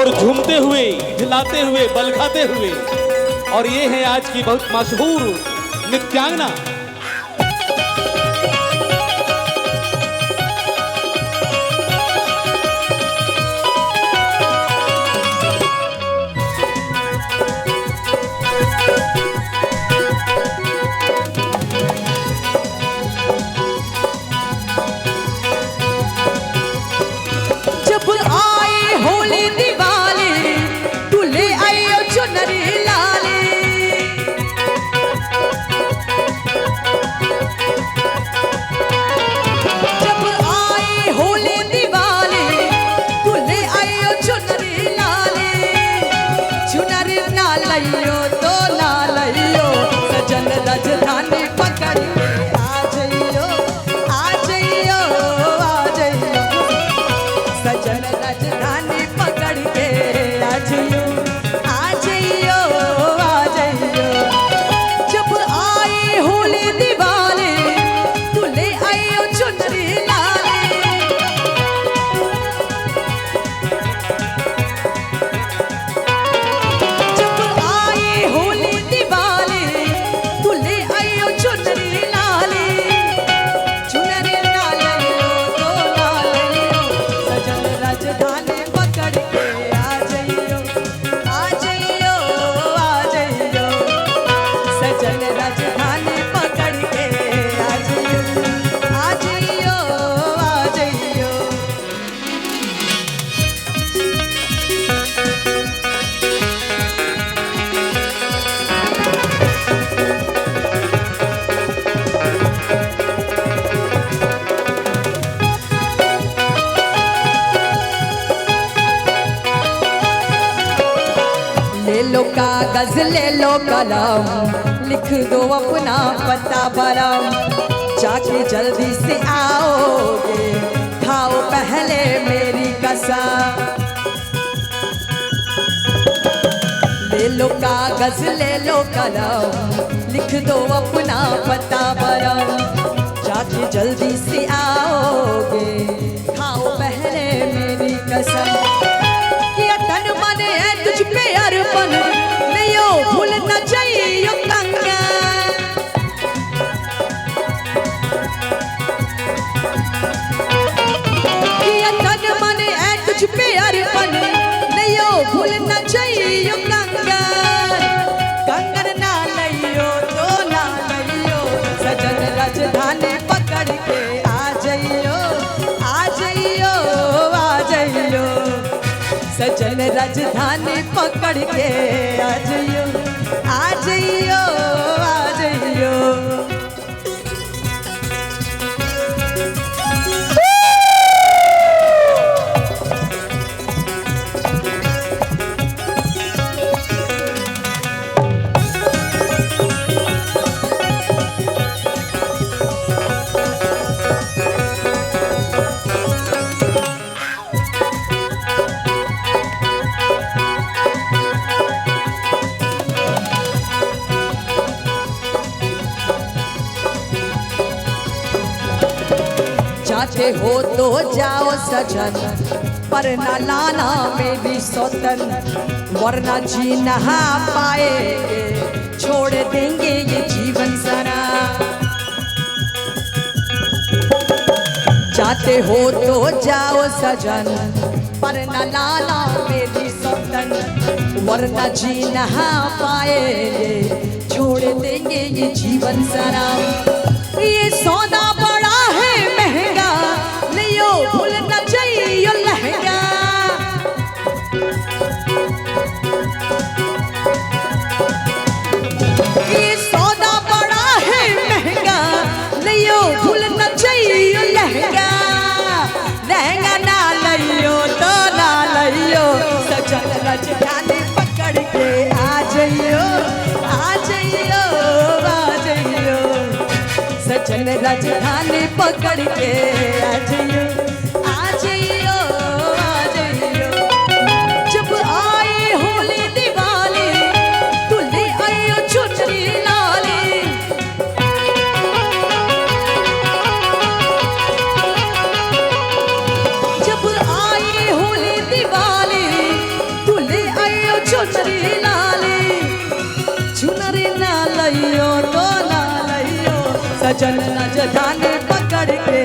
और झूमते हुए, हिलाते हुए, बल खाते हुए। और ये है आज की बहुत मशहूर नृत्यांगना। राजधानी पकड़ के आ जइयो, आ जइयो, आ जइयो सजन, राजधानी पकड़ के आ जइयो, आ जइयो, आ जइयो। जब आए होली दिवाली तू ले आइयो चुनरी लाली। जब आए होली दिवाली ले लो कागज, ले लो कलम, लिख दो अपना पता भरम। जाके जल्दी से आओगे, खाओ पहले मेरी कसम। ले लो कागज, ले लो कलम, लिख दो अपना पता भरम। जाके जल्दी से आओगे, खाओ पहले मेरी कसम। तन मन है तुझ पे अर्पण, नहीं भूल न चाहिए गंगा। तन मन है तुझ पे अर्पण, नहीं भूल न चाहिए गंगा। कंगन ना लियो तो ना लियो, सजन राजधानी पकड़ के आ जइयो, आ जइयो, आ जइयो सजन, राजधानी पकड़ के आ जइयो, आ जइयो, आ जइयो। जाते हो तो जाओ सजन, पर न लाना मेरी सौतन, वरना जी नहा पाएंगे, छोड़ देंगे ये जीवन सारा। जाते हो तो जाओ सजन, पर न लाना मेरी सौतन, वरना जी नहा पाएंगे, छोड़ देंगे ये जीवन सारा। ये सौदा बड़ा है महंगा, लियो भूल न चाहिए लहंगा। ये सौदा बड़ा है महंगा, लियो भूल न चाहिए लहंगा। लहंगा ना लियो तो ना लियो, सजन राजधानी पकड़ के आ जइयो, आ जइयो, आ जइयो सजन, राजधानी पकड़ के आ जइयो, आ जइयो, आ जइयो। जब आए होली दिवाली तू ले आइयो चुनरी लाली। जब आए होली दिवाली सजन राजधानी पकड़ के